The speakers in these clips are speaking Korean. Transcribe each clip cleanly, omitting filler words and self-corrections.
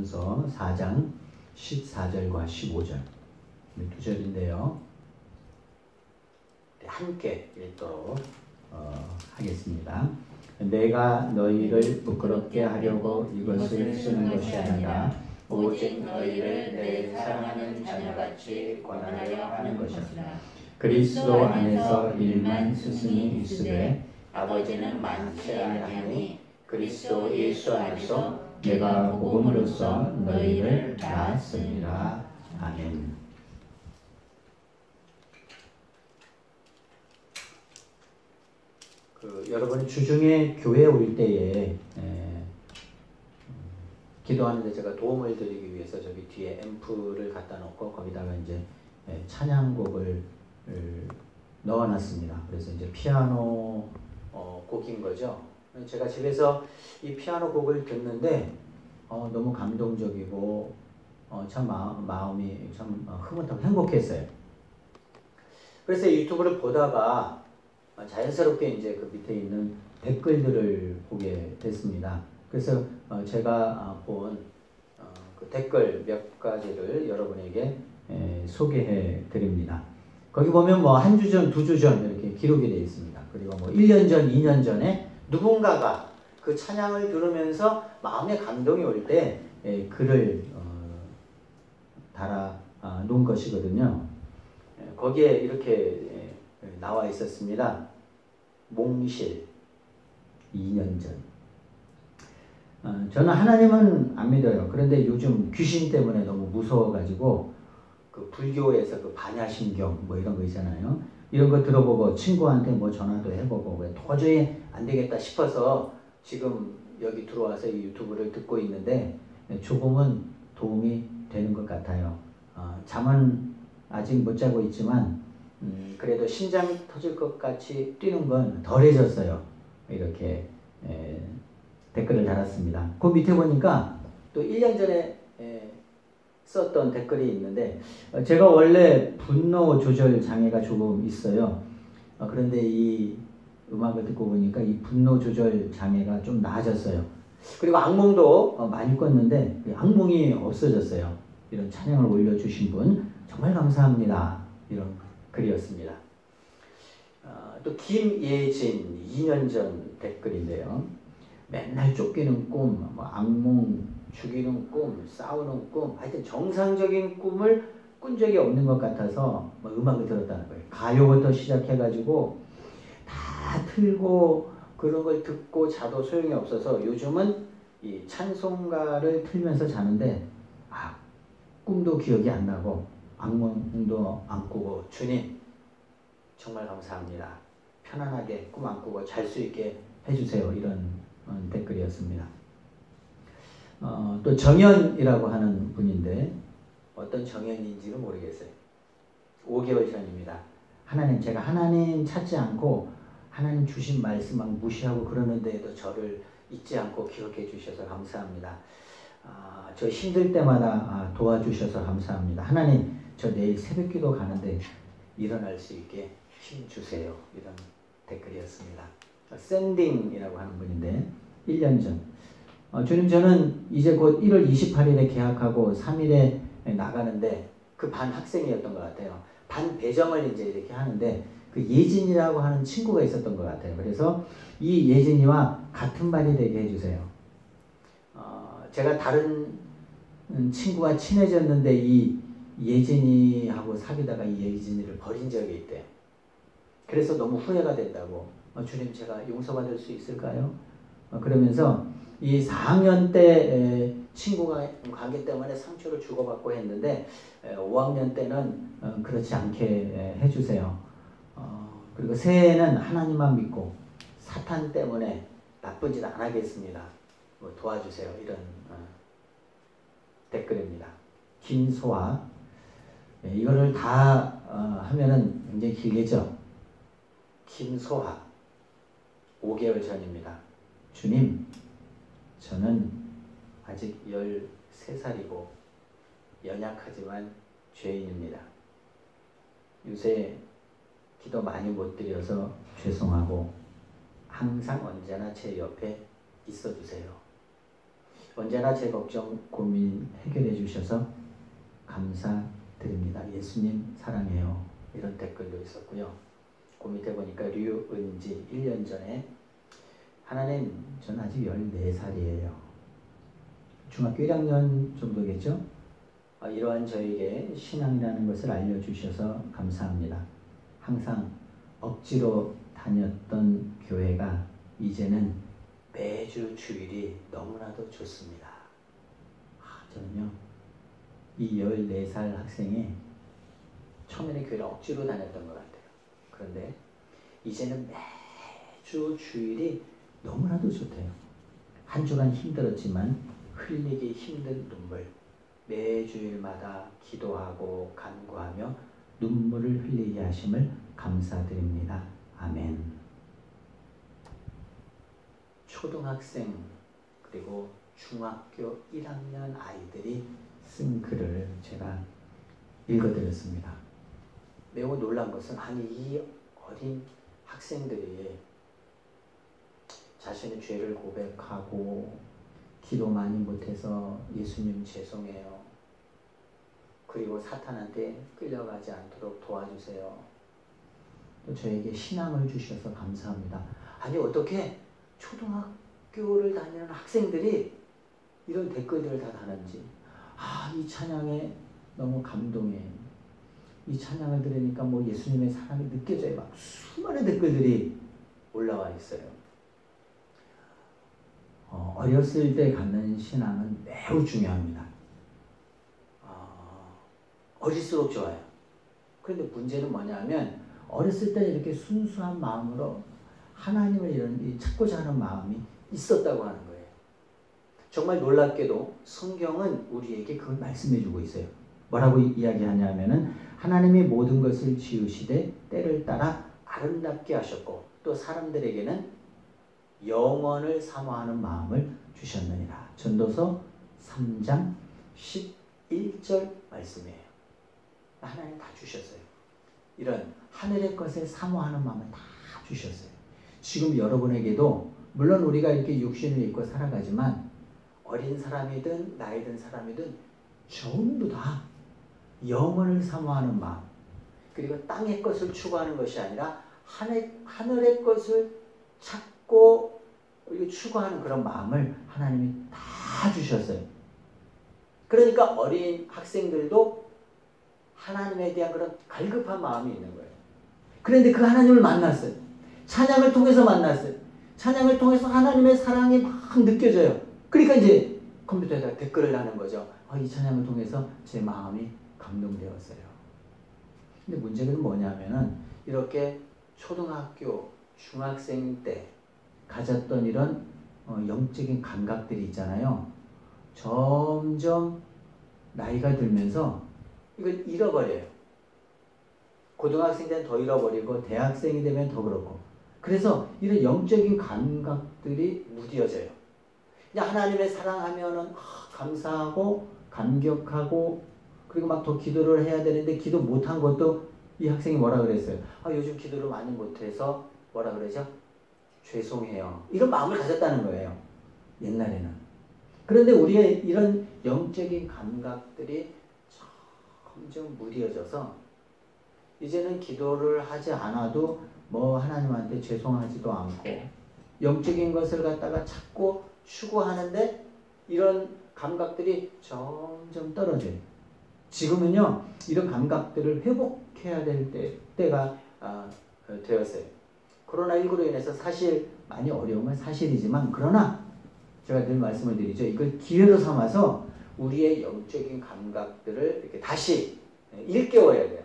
고린도전서 4장 14절과 15절 두 절인데요. 함께 읽도록 하겠습니다. 내가 너희를 부끄럽게 하려고 이것을 쓰는 것이 아니라 오직 너희를 내 사랑하는 자녀같이 권하려 하는 것이라. 그리스도 안에서 일만 스승이 있으되 아버지는 많지 아니하니 그리스도 예수 안에서 내가 복음으로써 너희를 낳았습니다. 아멘. 여러분이 주중에 교회 올 때에 기도하는데 제가 도움을 드리기 위해서 저기 뒤에 앰프를 갖다 놓고 거기다가 이제 찬양곡을 넣어놨습니다. 그래서 이제 피아노 곡인 거죠. 제가 집에서 이 피아노 곡을 듣는데 너무 감동적이고 참 마음이 참 흐뭇하고 행복했어요. 그래서 유튜브를 보다가 자연스럽게 이제 그 밑에 있는 댓글들을 보게 됐습니다. 그래서 제가 본 그 댓글 몇 가지를 여러분에게 소개해 드립니다. 거기 보면 뭐 한 주 전, 두 주 전 이렇게 기록이 되어 있습니다. 그리고 뭐 1년 전, 2년 전에 누군가가 그 찬양을 들으면서 마음에 감동이 올 때 글을 달아 놓은 것이거든요. 거기에 이렇게 나와 있었습니다. 몽실 2년 전. 저는 하나님은 안 믿어요. 그런데 요즘 귀신 때문에 너무 무서워가지고 그 불교에서 그 반야심경 뭐 이런 거 있잖아요. 이런 거 들어보고 친구한테 뭐 전화도 해보고 도저히 안 되겠다 싶어서 지금 여기 들어와서 이 유튜브를 듣고 있는데 조금은 도움이 되는 것 같아요. 잠은 아직 못 자고 있지만 그래도 심장이 터질 것 같이 뛰는 건 덜해졌어요. 이렇게 댓글을 달았습니다. 그 밑에 보니까 또 1년 전에 썼던 댓글이 있는데 제가 원래 분노 조절 장애가 조금 있어요. 그런데 이 음악을 듣고 보니까 이 분노 조절 장애가 좀 나아졌어요. 그리고 악몽도 많이 꿨는데 악몽이 없어졌어요. 이런 찬양을 올려주신 분 정말 감사합니다. 이런 글이었습니다. 또 김예진 2년 전 댓글인데요. 맨날 쫓기는 꿈, 뭐 악몽, 죽이는 꿈, 싸우는 꿈, 하여튼 정상적인 꿈을 꾼 적이 없는 것 같아서 뭐 음악을 들었다는 거예요. 가요부터 시작해가지고 다 틀고 그런 걸 듣고 자도 소용이 없어서 요즘은 이 찬송가를 틀면서 자는데 꿈도 기억이 안 나고 악몽도 안 꾸고 주님 정말 감사합니다. 편안하게 꿈 안 꾸고 잘 수 있게 해주세요. 이런 댓글이었습니다. 또 정연이라고 하는 분인데 어떤 정연인지는 모르겠어요. 5개월 전입니다. 하나님, 제가 하나님 찾지 않고 하나님 주신 말씀만 무시하고 그러는데도 저를 잊지 않고 기억해 주셔서 감사합니다. 저 힘들 때마다 도와주셔서 감사합니다. 하나님, 저 내일 새벽기도 가는데 일어날 수 있게 힘 주세요. 이런 댓글이었습니다. 샌딩이라고 하는 분인데 1년 전 주님, 저는 이제 곧 1월 28일에 개학하고 3일에 나가는데 그 반 학생이었던 것 같아요. 반 배정을 이제 이렇게 하는데 그 예진이라고 하는 친구가 있었던 것 같아요. 그래서 이 예진이와 같은 반이 되게 해주세요. 제가 다른 친구와 친해졌는데 이 예진이하고 사귀다가 이 예진이를 버린 적이 있대요. 그래서 너무 후회가 된다고. 주님, 제가 용서받을 수 있을까요? 그러면서 이 4학년 때 친구가 관계 때문에 상처를 주고받고 했는데 5학년 때는 그렇지 않게 해주세요. 그리고 새해에는 하나님만 믿고 사탄 때문에 나쁜 짓 안 하겠습니다. 도와주세요. 이런 댓글입니다. 김소아. 이거를 다 하면은 굉장히 길겠죠. 김소아. 5개월 전입니다. 주님, 저는 아직 13살이고 연약하지만 죄인입니다. 요새 기도 많이 못 드려서 죄송하고 항상 언제나 제 옆에 있어주세요. 언제나 제 걱정, 고민 해결해 주셔서 감사드립니다. 예수님 사랑해요. 이런 댓글도 있었고요. 그 밑에 보니까 류은지 1년 전에 하나님, 전 아직 14살이에요. 중학교 1학년 정도겠죠? 이러한 저에게 신앙이라는 것을 알려주셔서 감사합니다. 항상 억지로 다녔던 교회가 이제는 매주 주일이 너무나도 좋습니다. 저는요, 이 14살 학생이 처음에는 교회를 억지로 다녔던 것 같아요. 그런데 이제는 매주 주일이 너무나도 좋대요. 한 주간 힘들었지만 흘리기 힘든 눈물, 매주일마다 기도하고 간구하며 눈물을 흘리게 하심을 감사드립니다. 아멘. 초등학생 그리고 중학교 1학년 아이들이 쓴 글을 제가 읽어드렸습니다. 매우 놀란 것은 아니 이 어린 학생들이 자신의 죄를 고백하고 기도 많이 못해서 예수님 죄송해요. 그리고 사탄한테 끌려가지 않도록 도와주세요. 또 저에게 신앙을 주셔서 감사합니다. 아니 어떻게 초등학교를 다니는 학생들이 이런 댓글들을 다 다는지 이 찬양에 너무 감동해. 이 찬양을 들으니까 뭐 예수님의 사랑이 느껴져요. 막 수많은 댓글들이 올라와 있어요. 어렸을 때 갖는 신앙은 매우 중요합니다. 어릴수록 좋아요. 그런데 문제는 뭐냐면 어렸을 때는 이렇게 순수한 마음으로 하나님을 찾고자 하는 마음이 있었다고 하는 거예요. 정말 놀랍게도 성경은 우리에게 그걸 말씀해주고 있어요. 뭐라고 이야기하냐면은 하나님이 모든 것을 지으시되 때를 따라 아름답게 하셨고 또 사람들에게는 영원을 사모하는 마음을 주셨느니라. 전도서 3장 11절 말씀이에요. 하나님 다 주셨어요. 이런 하늘의 것을 사모하는 마음을 다 주셨어요. 지금 여러분에게도 물론 우리가 이렇게 육신을 입고 살아가지만 어린 사람이든 나이 든 사람이든 전부 다 영원을 사모하는 마음, 그리고 땅의 것을 추구하는 것이 아니라 하늘의 것을 찾고 추구하는 그런 마음을 하나님이 다 주셨어요. 그러니까 어린 학생들도 하나님에 대한 그런 갈급한 마음이 있는 거예요. 그런데 그 하나님을 만났어요. 찬양을 통해서 만났어요. 찬양을 통해서 하나님의 사랑이 막 느껴져요. 그러니까 이제 컴퓨터에다가 댓글을 다는 거죠. 이 찬양을 통해서 제 마음이 감동되었어요. 근데 문제는 뭐냐면은 이렇게 초등학교, 중학생 때 가졌던 이런 영적인 감각들이 있잖아요. 점점 나이가 들면서 이걸 잃어버려요. 고등학생 때는 더 잃어버리고 대학생이 되면 더 그렇고. 그래서 이런 영적인 감각들이 무뎌져요. 그냥 하나님의 사랑하면은 감사하고 감격하고 그리고 막 더 기도를 해야 되는데 기도 못한 것도 이 학생이 뭐라 그랬어요? 요즘 기도를 많이 못해서 뭐라 그러죠? 죄송해요. 이런 마음을 가졌다는 거예요. 옛날에는. 그런데 우리의 이런 영적인 감각들이 점점 무뎌져서 이제는 기도를 하지 않아도 뭐 하나님한테 죄송하지도 않고 영적인 것을 갖다가 찾고 추구하는데 이런 감각들이 점점 떨어져요. 지금은요 이런 감각들을 회복해야 될 때가 되었어요. 코로나19로 인해서 사실 많이 어려움은 사실이지만 그러나 제가 늘 말씀을 드리죠. 이걸 기회로 삼아서 우리의 영적인 감각들을 이렇게 다시 일깨워야 돼요.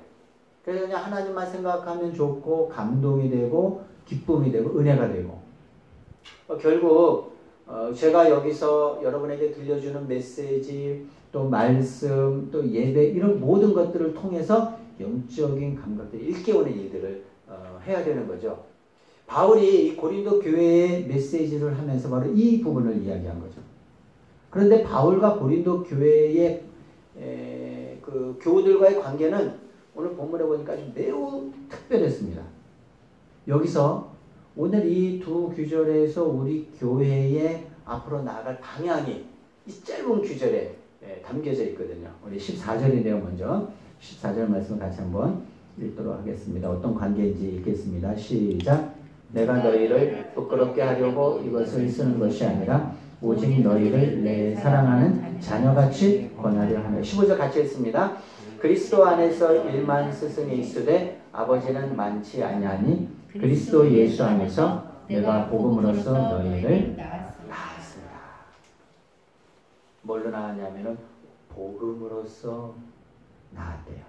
그래서 그냥 하나님만 생각하면 좋고 감동이 되고 기쁨이 되고 은혜가 되고 결국 제가 여기서 여러분에게 들려주는 메시지 또 말씀 또 예배 이런 모든 것들을 통해서 영적인 감각들을 일깨우는 일들을 해야 되는 거죠. 바울이 이 고린도 교회의 메시지를 하면서 바로 이 부분을 이야기한 거죠. 그런데 바울과 고린도 교회의 그 교우들과의 관계는 오늘 본문에 보니까 아주 매우 특별했습니다. 여기서 오늘 이 두 구절에서 우리 교회의 앞으로 나아갈 방향이 이 짧은 구절에 담겨져 있거든요. 우리 14절인데요. 먼저 14절 말씀을 같이 한번 읽도록 하겠습니다. 어떤 관계인지 읽겠습니다. 시작. 내가 너희를 부끄럽게 하려고 이것을 쓰는 것이 아니라 오직 너희를 내 사랑하는 자녀같이 권하려 하며. 15절 같이 읽습니다. 그리스도 안에서 일만 스승이 있으되 아버지는 많지 아니하니 그리스도 예수 안에서 내가 복음으로써 너희를 낳았습니다. 뭘로 낳았냐면은 복음으로써 낳았대요.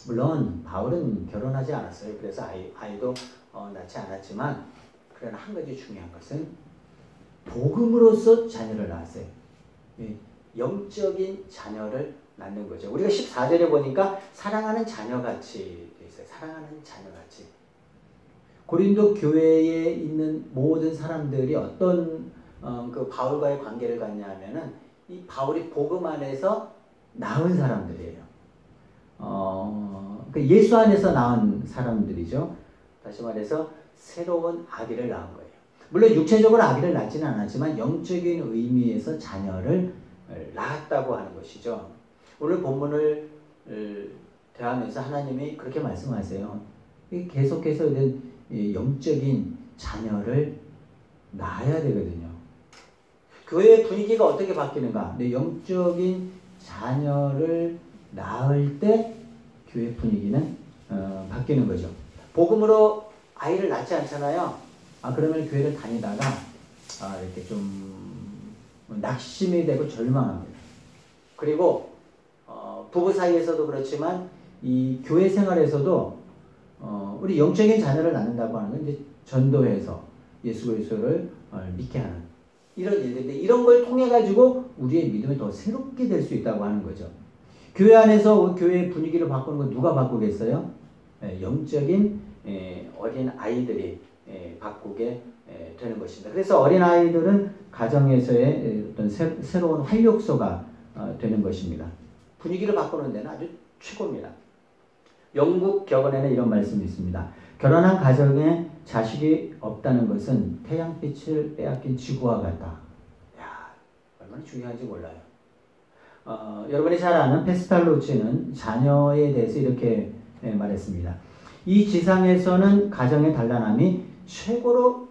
물론 바울은 결혼하지 않았어요. 그래서 아이도 낳지 않았지만, 그러나 한 가지 중요한 것은 복음으로써 자녀를 낳았어요. 영적인 자녀를 낳는 거죠. 우리가 14절에 보니까 사랑하는 자녀같이 되어 있어요. 사랑하는 자녀같이. 고린도 교회에 있는 모든 사람들이 어떤 그 바울과의 관계를 갖냐면은 이 바울이 복음 안에서 낳은 사람들이에요. 그 예수 안에서 낳은 사람들이죠. 다시 말해서 새로운 아기를 낳은 거예요. 물론 육체적으로 아기를 낳지는 않았지만 영적인 의미에서 자녀를 낳았다고 하는 것이죠. 오늘 본문을 대하면서 하나님이 그렇게 말씀하세요. 계속해서 영적인 자녀를 낳아야 되거든요. 교회의 분위기가 어떻게 바뀌는가? 영적인 자녀를 낳을 때 교회 분위기는 바뀌는 거죠. 복음으로 아이를 낳지 않잖아요. 그러면 교회를 다니다가 이렇게 좀 낙심이 되고 절망합니다. 그리고 부부 사이에서도 그렇지만 이 교회 생활에서도 우리 영적인 자녀를 낳는다고 하는 건 이제 전도해서 예수 그리스도를 믿게 하는 이런 일들인데, 이런 걸 통해 가지고 우리의 믿음이 더 새롭게 될 수 있다고 하는 거죠. 교회 안에서 교회의 분위기를 바꾸는 건 누가 바꾸겠어요? 영적인 어린 아이들이 바꾸게 되는 것입니다. 그래서 어린 아이들은 가정에서의 어떤 새로운 활력소가 되는 것입니다. 분위기를 바꾸는 데는 아주 최고입니다. 영국 격언에는 이런 말씀이 있습니다. 결혼한 가정에 자식이 없다는 것은 태양빛을 빼앗긴 지구와 같다. 야, 얼마나 중요한지 몰라요. 여러분이 잘 아는 페스탈로치는 자녀에 대해서 이렇게 말했습니다. 이 지상에서는 가정의 단란함이 최고로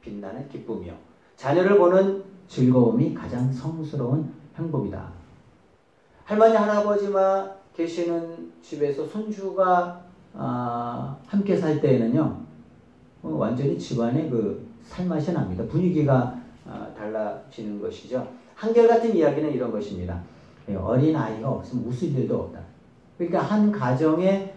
빛나는 기쁨이요, 자녀를 보는 즐거움이 가장 성스러운 행복이다. 할머니 할아버지만 계시는 집에서 손주가 함께 살 때에는요, 완전히 집안의 그 살맛이 납니다. 분위기가 달라지는 것이죠. 한결같은 이야기는 이런 것입니다. 어린 아이가 없으면 웃을 일도 없다. 그러니까 한 가정에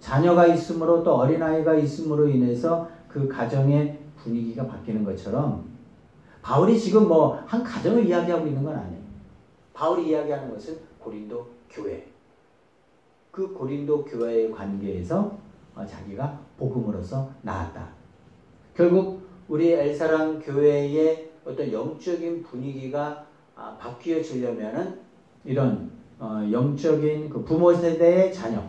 자녀가 있으므로 또 어린 아이가 있음으로 인해서 그 가정의 분위기가 바뀌는 것처럼, 바울이 지금 뭐 한 가정을 이야기하고 있는 건 아니에요. 바울이 이야기하는 것은 고린도 교회, 그 고린도 교회의 관계에서 자기가 복음으로서 나았다. 결국 우리 엘사랑 교회의 어떤 영적인 분위기가 바뀌어지려면은 이런 영적인 그 부모 세대의 자녀,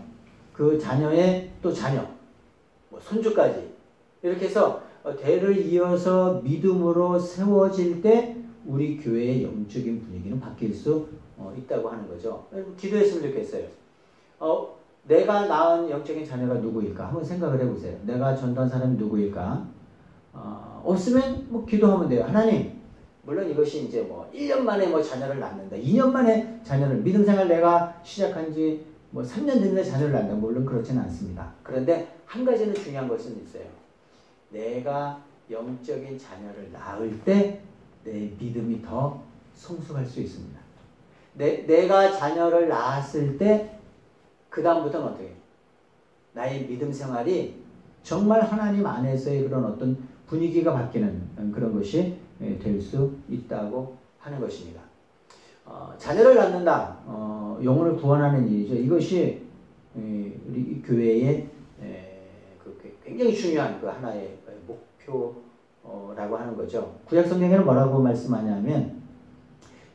그 자녀의 또 자녀, 뭐 손주까지 이렇게 해서 대를 이어서 믿음으로 세워질 때 우리 교회의 영적인 분위기는 바뀔 수 있다고 하는 거죠. 기도했으면 좋겠어요. 내가 낳은 영적인 자녀가 누구일까? 한번 생각을 해보세요. 내가 전도한 사람이 누구일까? 없으면 뭐 기도하면 돼요. 하나님, 물론 이것이 이제 뭐 1년 만에 뭐 자녀를 낳는다, 2년 만에 자녀를, 믿음 생활 내가 시작한 지 뭐 3년 됐는데 자녀를 낳는다, 물론 그렇지는 않습니다. 그런데 한 가지는 중요한 것은 있어요. 내가 영적인 자녀를 낳을 때 내 믿음이 더 성숙할 수 있습니다. 내가 자녀를 낳았을 때 그 다음부터는 어떻게 해요? 나의 믿음 생활이 정말 하나님 안에서의 그런 어떤 분위기가 바뀌는 그런 것이 될 수 있다고 하는 것입니다. 자녀를 낳는다, 영혼을 구원하는 일이죠. 이것이 우리 교회의 굉장히 중요한 그 하나의 목표라고 하는 거죠. 구약 성경에는 뭐라고 말씀하냐면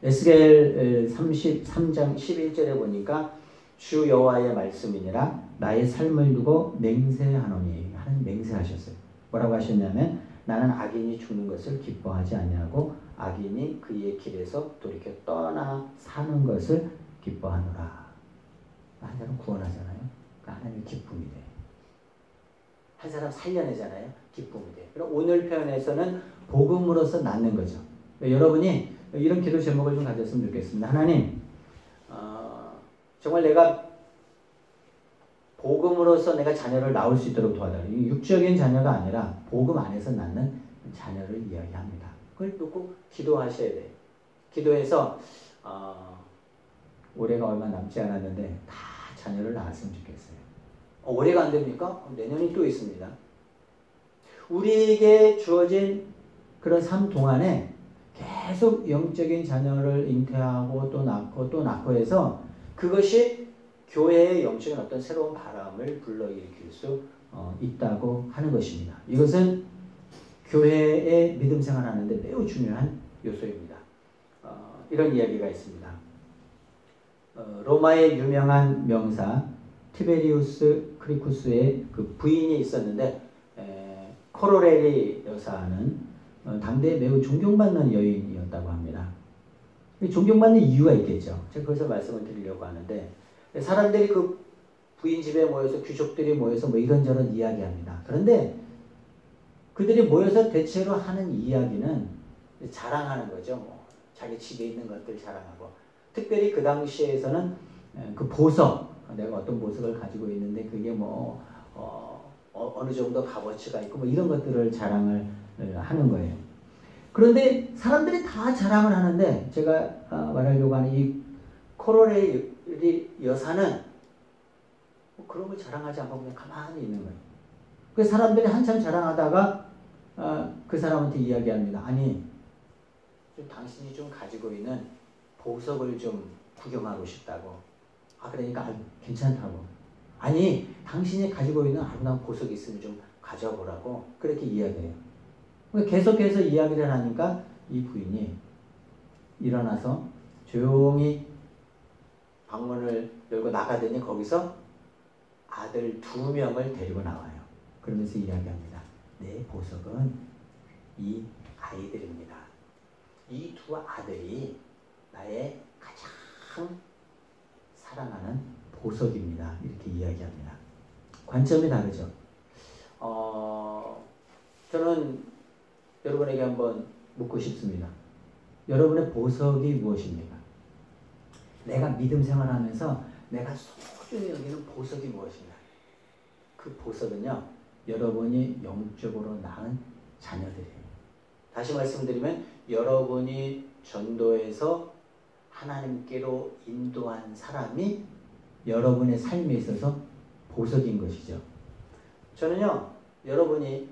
에스겔 33장 11절에 보니까 주 여호와의 말씀이니라 나의 삶을 두고 맹세하노니, 하나님 맹세하셨어요. 뭐라고 하셨냐면 나는 악인이 죽는 것을 기뻐하지 아니하고 악인이 그의 길에서 돌이켜 떠나 사는 것을 기뻐하노라. 한 사람 구원하잖아요. 하나님의 기쁨이 돼. 한 사람 살려내잖아요. 기쁨이 돼. 그럼 오늘 표현에서는 복음으로서 낳는 거죠. 여러분이 이런 기도 제목을 좀 가졌으면 좋겠습니다. 하나님, 정말 내가 복음으로서 내가 자녀를 낳을 수 있도록 도와달라. 육적인 자녀가 아니라 복음 안에서 낳는 자녀를 이야기합니다. 그걸 놓고 기도하셔야 돼요. 기도해서 올해가 얼마 남지 않았는데 다 자녀를 낳았으면 좋겠어요. 올해가 안 됩니까? 내년이 또 있습니다. 우리에게 주어진 그런 삶 동안에 계속 영적인 자녀를 잉태하고 또 낳고 또 낳고 해서 그것이 교회의 영적인 어떤 새로운 바람을 불러일으킬 수 있다고 하는 것입니다. 이것은 교회의 믿음 생활하는데 매우 중요한 요소입니다. 이런 이야기가 있습니다. 로마의 유명한 명사 티베리우스 크리쿠스의 그 부인이 있었는데 코로레리 여사는 당대에 매우 존경받는 여인이었다고 합니다. 존경받는 이유가 있겠죠. 제가 거기서 말씀을 드리려고 하는데 사람들이 그 부인 집에 모여서 귀족들이 모여서 뭐 이런저런 이야기합니다. 그런데 그들이 모여서 대체로 하는 이야기는 자랑하는 거죠. 뭐 자기 집에 있는 것들 자랑하고 특별히 그 당시에서는 그 보석, 내가 어떤 보석을 가지고 있는데 그게 뭐 어느 정도 값어치가 있고 뭐 이런 것들을 자랑을 하는 거예요. 그런데 사람들이 다 자랑을 하는데 제가 말하려고 하는 이 코로레리 여사는 뭐 그런 걸 자랑하지 않고 그냥 가만히 있는 거예요. 그 사람들이 한참 자랑하다가 그 사람한테 이야기합니다. 아니, 좀 당신이 좀 가지고 있는 보석을 좀 구경하고 싶다고. 그러니까 괜찮다고. 아니, 당신이 가지고 있는 아름다운 보석이 있으면 좀 가져보라고 그렇게 이야기해요. 계속해서 이야기를 하니까 이 부인이 일어나서 조용히 방문을 열고 나가더니 거기서 아들 2명을 데리고 나와요. 그러면서 이야기합니다. 내 보석은 이 아이들입니다. 이 2 아들이 나의 가장 사랑하는 보석입니다. 이렇게 이야기합니다. 관점이 다르죠. 저는 여러분에게 한번 묻고 싶습니다. 여러분의 보석이 무엇입니까? 내가 믿음 생활하면서 내가 소중히 여기는 보석이 무엇인가? 그 보석은요, 여러분이 영적으로 낳은 자녀들이에요. 다시 말씀드리면 여러분이 전도해서 하나님께로 인도한 사람이 여러분의 삶에 있어서 보석인 것이죠. 저는요, 여러분이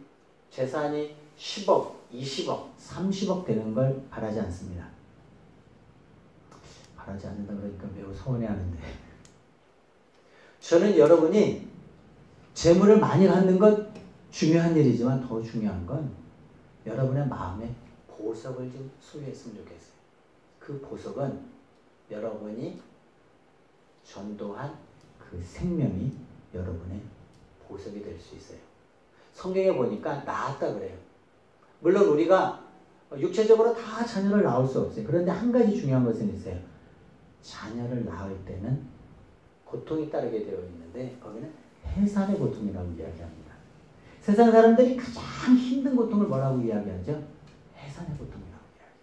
재산이 10억, 20억, 30억 되는 걸 바라지 않습니다. 바라지 않는다 그러니까 매우 서운해하는데 저는 여러분이 재물을 많이 갖는 것 중요한 일이지만 더 중요한 건 여러분의 마음에 보석을 좀 소유했으면 좋겠어요. 그 보석은 여러분이 전도한 그 생명이 여러분의 보석이 될 수 있어요. 성경에 보니까 낳았다 그래요. 물론 우리가 육체적으로 다 자녀를 낳을 수 없어요. 그런데 한 가지 중요한 것은 있어요. 자녀를 낳을 때는 고통이 따르게 되어 있는데 거기는 해산의 고통이라고 이야기합니다. 세상 사람들이 가장 힘든 고통을 뭐라고 이야기하죠? 해산의 고통이라고 이야기해요.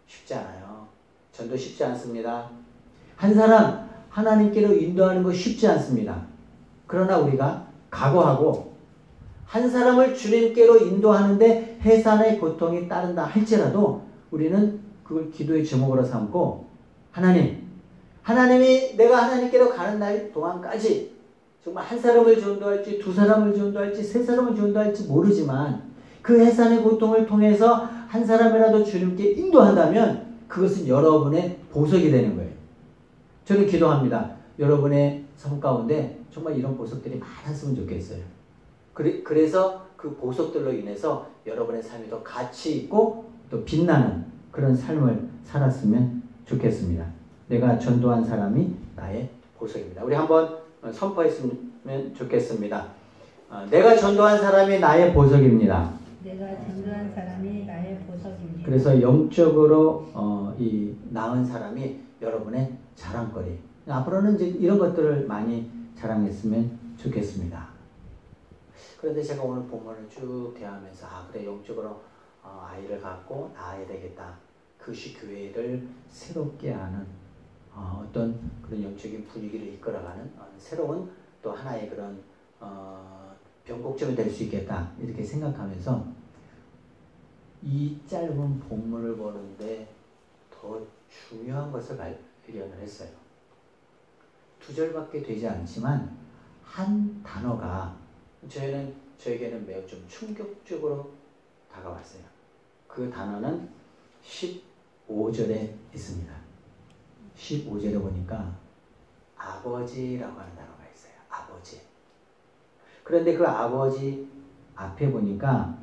쉽지 않아요. 전도 쉽지 않습니다. 한 사람 하나님께로 인도하는 거 쉽지 않습니다. 그러나 우리가 각오하고 한 사람을 주님께로 인도하는데 해산의 고통이 따른다 할지라도 우리는 그걸 기도의 제목으로 삼고 하나님이 내가 하나님께로 가는 날 동안까지 정말 한 사람을 전도할지 2 사람을 전도할지 3 사람을 전도할지 모르지만 그 해산의 고통을 통해서 한 사람이라도 주님께 인도한다면 그것은 여러분의 보석이 되는 거예요. 저는 기도합니다. 여러분의 삶 가운데 정말 이런 보석들이 많았으면 좋겠어요. 그래서 그 보석들로 인해서 여러분의 삶이 더 가치 있고 또 빛나는 그런 삶을 살았으면 좋겠습니다. 내가 전도한 사람이 나의 보석입니다. 우리 한번 선포했으면 좋겠습니다. 내가 전도한 사람이 나의 보석입니다. 내가 전도한 사람이 나의 보석입니다. 그래서 영적으로 이 나은 사람이 여러분의 자랑거리. 앞으로는 이제 이런 것들을 많이 자랑했으면 좋겠습니다. 그런데 제가 오늘 본문을 쭉 대하면서 그래 영적으로 아이를 갖고 낳아야 되겠다. 그것이 교회를 새롭게 하는 어떤 그런 영적인 분위기를 이끌어가는 새로운 또 하나의 그런 변곡점이 될 수 있겠다 이렇게 생각하면서 이 짧은 본문을 보는데 더 중요한 것을 발견을 했어요. 2절밖에 되지 않지만 한 단어가 저에게는 매우 좀 충격적으로 다가왔어요. 그 단어는 15절에 있습니다. 15절에 보니까 아버지라고 하는 단어가 있어요. 아버지. 그런데 그 아버지 앞에 보니까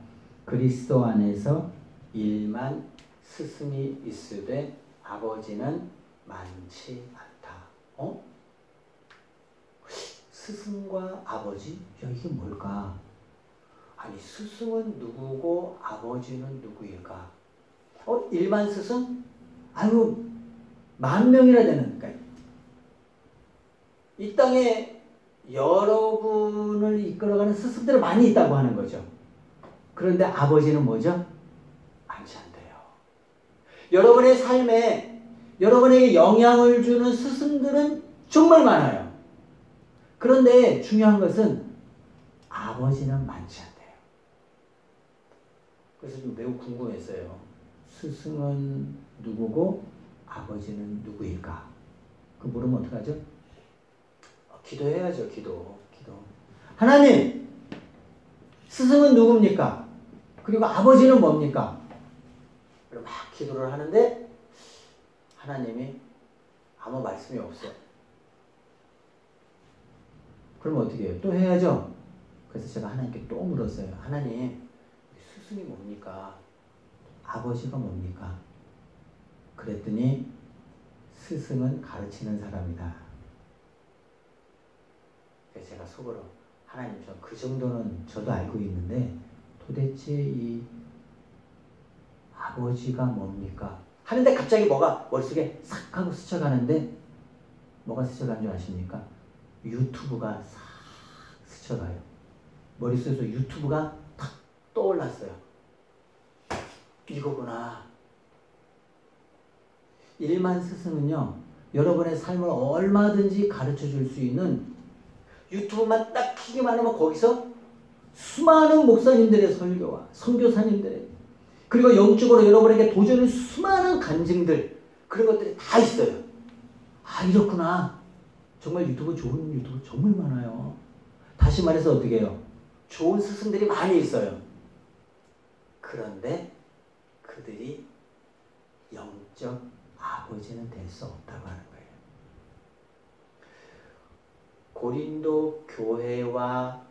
그리스도 안에서 일만 스승이 있으되 아버지는 많지 않다. 스승과 아버지? 야, 이게 뭘까? 아니, 스승은 누구고 아버지는 누구일까? 일반 스승? 아유, 10,000명이나 되는, 그러니까 이 땅에 여러분을 이끌어가는 스승들이 많이 있다고 하는 거죠. 그런데 아버지는 뭐죠? 많지 않대요. 여러분의 삶에 여러분에게 영향을 주는 스승들은 정말 많아요. 그런데 중요한 것은 아버지는 많지 않대요. 그래서 좀 매우 궁금했어요. 스승은 누구고 아버지는 누구일까? 그 물으면 어떡하죠? 기도해야죠. 기도. 하나님, 스승은 누굽니까? 그리고 아버지는 뭡니까? 그리고 막 기도를 하는데 하나님이 아무 말씀이 없어요. 그럼 어떻게 해요? 또 해야죠. 그래서 제가 하나님께 또 물었어요. 하나님, 스승이 뭡니까? 아버지가 뭡니까? 그랬더니 스승은 가르치는 사람이다. 그래서 제가 속으로 하나님, 저 그 정도는 저도 알고 있는데 도대체 이 아버지가 뭡니까? 하는데 갑자기 뭐가 머릿속에 싹 하고 스쳐가는데 뭐가 스쳐가는 줄 아십니까? 유튜브가 싹 스쳐가요. 머릿속에서 유튜브가 탁 떠올랐어요. 이거구나. 일만 스승은요, 여러분의 삶을 얼마든지 가르쳐 줄 수 있는 유튜브만 딱 키기만 하면 거기서 수많은 목사님들의 설교와 선교사님들의 그리고 영적으로 여러분에게 도전을 수많은 간증들 그런 것들이 다 있어요. 이렇구나. 정말 유튜브 좋은 유튜브 정말 많아요. 다시 말해서 어떻게 해요? 좋은 스승들이 많이 있어요. 그런데 그들이 영적 아버지는 될 수 없다고 하는 거예요. 고린도 교회와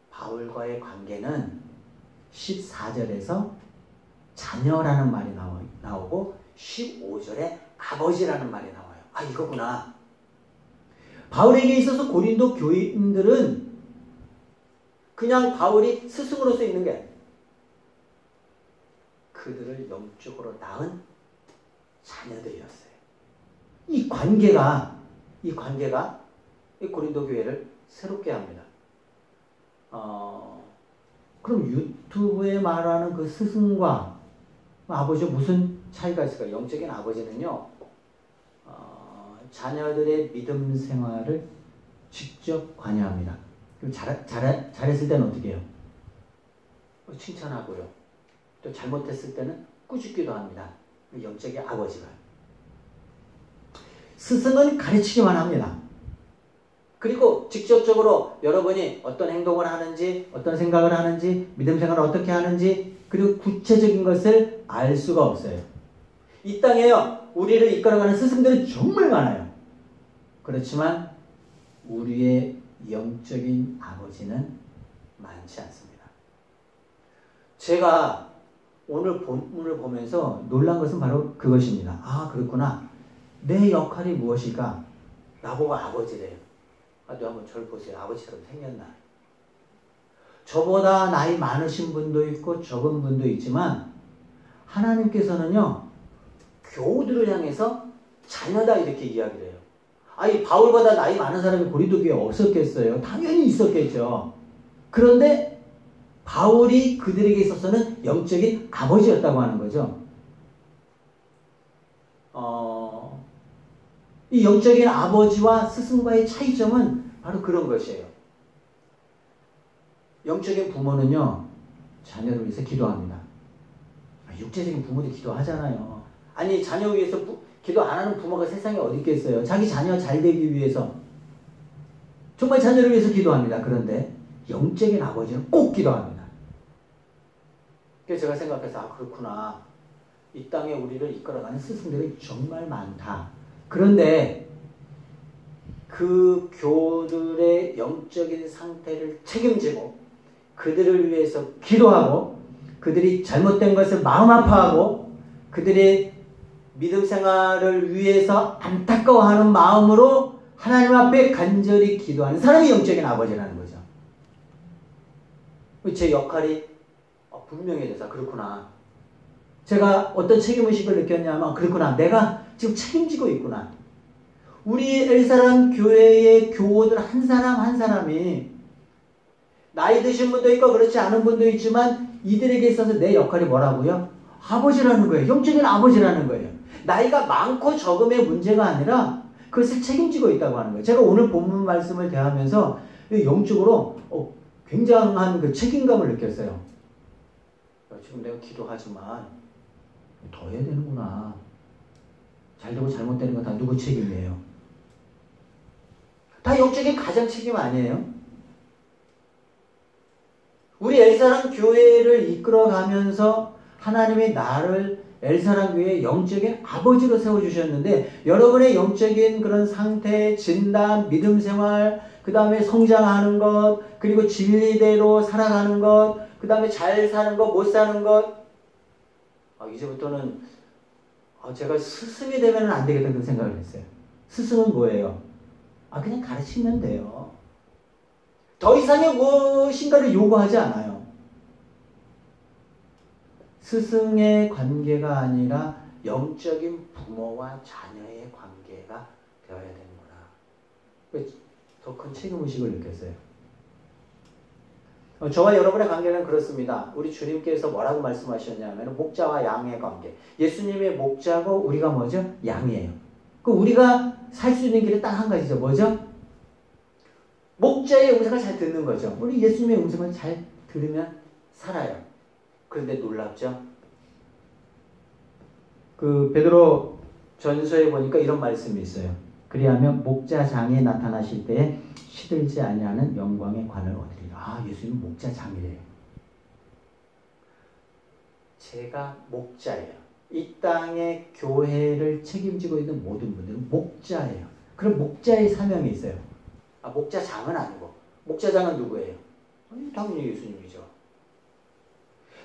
바울과의 관계는 14절에서 자녀라는 말이 나오고 15절에 아버지라는 말이 나와요. 이거구나. 바울에게 있어서 고린도 교인들은 그냥 바울이 스승으로서 있는 게 아니에요. 그들을 영적으로 낳은 자녀들이었어요. 이 관계가 이 고린도 교회를 새롭게 합니다. 그럼 유튜브에 말하는 그 스승과 아버지와 무슨 차이가 있을까요? 영적인 아버지는요, 자녀들의 믿음 생활을 직접 관여합니다. 그리고 잘했을 때는 어떻게 해요? 칭찬하고요. 또 잘못했을 때는 꾸짖기도 합니다. 영적인 아버지가. 스승은 가르치기만 합니다. 그리고 직접적으로 여러분이 어떤 행동을 하는지, 어떤 생각을 하는지, 믿음 생활을 어떻게 하는지, 그리고 구체적인 것을 알 수가 없어요. 이 땅에요, 우리를 이끌어가는 스승들은 정말 많아요. 그렇지만 우리의 영적인 아버지는 많지 않습니다. 제가 오늘 본문을 보면서 놀란 것은 바로 그것입니다. 그렇구나. 내 역할이 무엇일까? 나보고 아버지래요. 너 한번 저를 보세요. 아버지처럼 생겼나? 저보다 나이 많으신 분도 있고 적은 분도 있지만 하나님께서는요 교우들을 향해서 자녀다 이렇게 이야기를 해요. 아니 바울보다 나이 많은 사람이 고린도 교회에 없었겠어요? 당연히 있었겠죠. 그런데 바울이 그들에게 있어서는 영적인 아버지였다고 하는 거죠. 이 영적인 아버지와 스승과의 차이점은 바로 그런 것이에요. 영적인 부모는요 자녀를 위해서 기도합니다. 육체적인 부모도 기도하잖아요. 아니 자녀 위해서 기도 안 하는 부모가 세상에 어디 있겠어요. 자기 자녀 잘 되기 위해서 정말 자녀를 위해서 기도합니다. 그런데 영적인 아버지는 꼭 기도합니다. 그래서 제가 생각해서 아 그렇구나. 이 땅에 우리를 이끌어가는 스승들이 정말 많다. 그런데 그 교들의 영적인 상태를 책임지고 그들을 위해서 기도하고 그들이 잘못된 것을 마음 아파하고 그들의 믿음 생활을 위해서 안타까워하는 마음으로 하나님 앞에 간절히 기도하는 사람이 영적인 아버지라는 거죠. 제 역할이 분명해져서 그렇구나. 제가 어떤 책임의식을 느꼈냐면 그렇구나. 내가 지금 책임지고 있구나. 우리 엘사람 교회의 교우들 한 사람 한 사람이 나이 드신 분도 있고 그렇지 않은 분도 있지만 이들에게 있어서 내 역할이 뭐라고요? 아버지라는 거예요. 영적인 아버지라는 거예요. 나이가 많고 적음의 문제가 아니라 그것을 책임지고 있다고 하는 거예요. 제가 오늘 본문 말씀을 대하면서 영적으로 굉장한 그 책임감을 느꼈어요. 지금 내가 기도하지만 더 해야 되는구나. 잘되고 잘못되는 건 다 누구 책임이에요? 다 영적인 가장 책임 아니에요? 우리 엘사람 교회를 이끌어가면서 하나님이 나를 엘사람 교회의 영적인 아버지로 세워주셨는데 여러분의 영적인 그런 상태, 진단, 믿음 생활, 그 다음에 성장하는 것, 그리고 진리대로 살아가는 것, 그 다음에 잘 사는 것, 못 사는 것 이제부터는 제가 스승이 되면 안 되겠다는 생각을 했어요. 스승은 뭐예요? 그냥 가르치면 돼요. 더 이상의 무엇인가를 요구하지 않아요. 스승의 관계가 아니라 영적인 부모와 자녀의 관계가 되어야 되는구나. 더 큰 책임의식을 느꼈어요. 저와 여러분의 관계는 그렇습니다. 우리 주님께서 뭐라고 말씀하셨냐면 목자와 양의 관계. 예수님의 목자고 우리가 뭐죠? 양이에요. 그 우리가 살 수 있는 길이 딱 한 가지죠. 뭐죠? 목자의 음성을 잘 듣는 거죠. 우리 예수님의 음성을 잘 들으면 살아요. 그런데 놀랍죠? 그 베드로 전서에 보니까 이런 말씀이 있어요. 그리하면 목자장에 나타나실 때에 시들지 아니하는 영광의 관을 얻으리라. 예수님은 목자장이래요. 제가 목자예요. 이 땅의 교회를 책임지고 있는 모든 분들은 목자예요. 그럼 목자의 사명이 있어요. 목자장은 아니고. 목자장은 누구예요? 당연히 예수님이죠.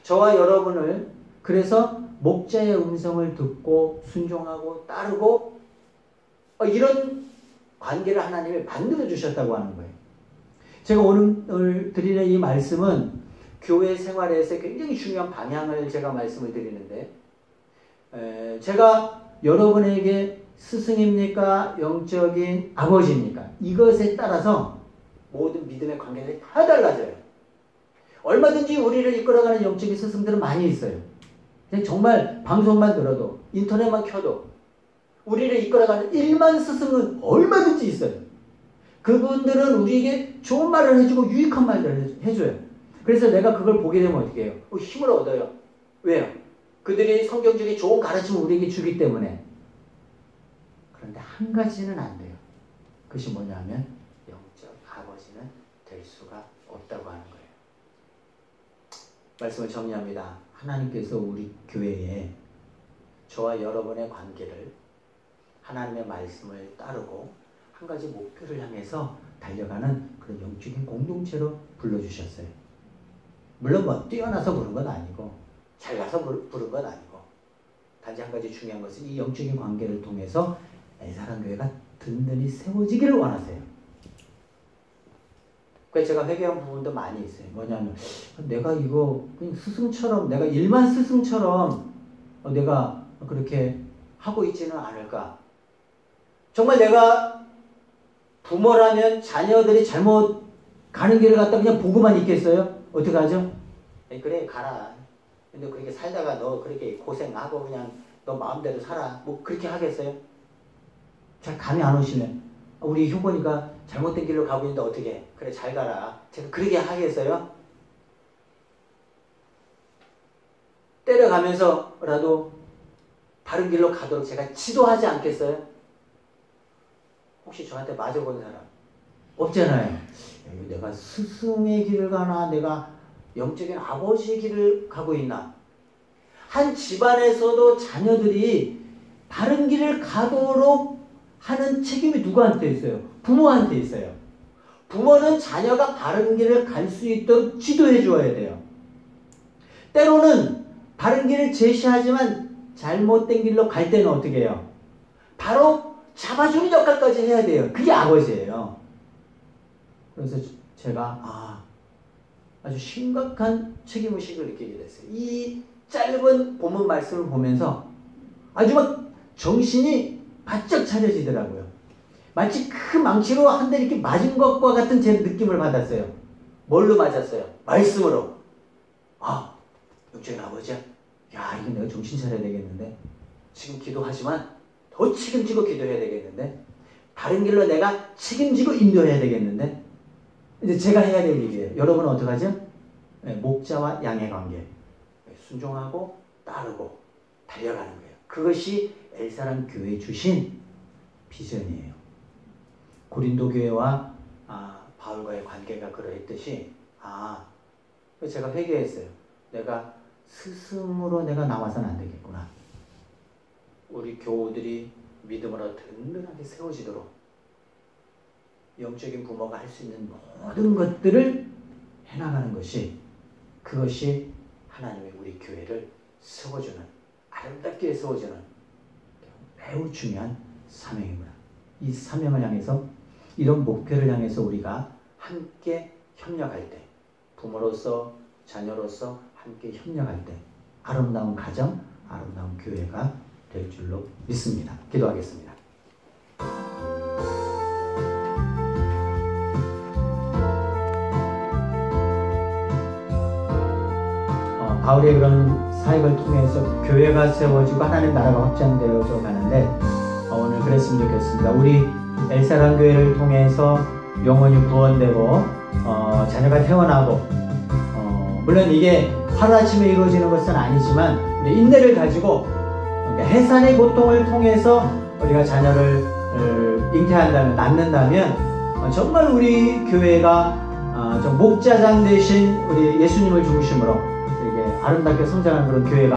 저와 여러분을 그래서 목자의 음성을 듣고 순종하고 따르고 이런 관계를 하나님이 만들어 주셨다고 하는 거예요. 제가 오늘 드리는 이 말씀은 교회 생활에서 굉장히 중요한 방향을 제가 말씀을 드리는데 제가 여러분에게 스승입니까? 영적인 아버지입니까? 이것에 따라서 모든 믿음의 관계들이 다 달라져요. 얼마든지 우리를 이끌어가는 영적인 스승들은 많이 있어요. 정말 방송만 들어도 인터넷만 켜도 우리를 이끌어가는 일만 스승은 얼마든지 있어요. 그분들은 우리에게 좋은 말을 해주고 유익한 말들을 해줘요. 그래서 내가 그걸 보게 되면 어떻게 해요? 힘을 얻어요. 왜요? 그들이 성경적인 좋은 가르침을 우리에게 주기 때문에. 그런데 한 가지는 안 돼요. 그것이 뭐냐면 영적 아버지는 될 수가 없다고 하는 거예요. 말씀을 정리합니다. 하나님께서 우리 교회에 저와 여러분의 관계를 하나님의 말씀을 따르고 한 가지 목표를 향해서 달려가는 그런 영적인 공동체로 불러주셨어요. 물론 뭐 뛰어나서 부른 건 아니고 잘나서 부른 건 아니고 단지 한 가지 중요한 것은 이 영적인 관계를 통해서 엘사람 교회가 든든히 세워지기를 원하세요. 그래서 제가 회개한 부분도 많이 있어요. 뭐냐면 내가 이거 그냥 스승처럼 내가 일반 스승처럼 내가 그렇게 하고 있지는 않을까. 정말 내가 부모라면 자녀들이 잘못 가는 길을 갖다 그냥 보고만 있겠어요? 어떻게 하죠? 그래 가라. 근데 그렇게 살다가 너 그렇게 고생하고 그냥 너 마음대로 살아. 뭐 그렇게 하겠어요? 잘 감이 안 오시네. 우리 효보니까 잘못된 길로 가고 있는데 어떻게 해? 그래 잘 가라. 제가 그렇게 하겠어요? 때려가면서라도 바른 길로 가도록 제가 지도하지 않겠어요? 혹시 저한테 맞아본 사람 없잖아요. 내가 스승의 길을 가나 내가 영적인 아버지의 길을 가고 있나. 한 집안에서도 자녀들이 바른 길을 가도록 하는 책임이 누구한테 있어요? 부모한테 있어요. 부모는 자녀가 바른 길을 갈 수 있도록 지도해 주어야 돼요. 때로는 바른 길을 제시하지만 잘못된 길로 갈 때는 어떻게 해요? 바로 잡아주는 역할까지 해야 돼요. 그게 아버지예요. 그래서 제가 아주 심각한 책임의식을 느끼게 됐어요. 이 짧은 본문 말씀을 보면서 아주 막 정신이 바짝 차려지더라고요. 마치 큰 망치로 한 대 이렇게 맞은 것과 같은 제 느낌을 받았어요. 뭘로 맞았어요? 말씀으로. 영적인 아버지야. 야, 이거 내가 정신 차려야 되겠는데. 지금 기도하지만 더 책임지고 기도해야 되겠는데. 바른 길로 내가 책임지고 인도해야 되겠는데. 이제 제가 해야 될 일이에요. 여러분은 어떡하죠? 목자와 양의 관계. 순종하고 따르고 달려가는 거예요. 그것이 엘사람 교회에 주신 비전이에요. 고린도 교회와 바울과의 관계가 그러했듯이 제가 회개했어요. 내가 스승으로 내가 나와서는 안 되겠구나. 우리 교우들이 믿음으로 든든하게 세워지도록 영적인 부모가 할 수 있는 모든 것들을 해나가는 것이 그것이 하나님의 우리 교회를 세워주는 아름답게 세워주는 매우 중요한 사명입니다. 이 사명을 향해서 이런 목표를 향해서 우리가 함께 협력할 때 부모로서 자녀로서 함께 협력할 때 아름다운 가정, 아름다운 교회가 될 줄로 믿습니다. 기도하겠습니다. 바울의 그런 사역을 통해서 교회가 세워지고 하나님의 나라가 확장되어져 가는데 오늘 그랬으면 좋겠습니다. 우리 엘사람 교회를 통해서 영혼이 구원되고 자녀가 태어나고 물론 이게 하루아침에 이루어지는 것은 아니지만 우리 인내를 가지고 해산의 고통을 통해서 우리가 자녀를 잉태한다면 낳는다면 정말 우리 교회가 목자장 되신 우리 예수님을 중심으로 이렇게 아름답게 성장하는 그런 교회가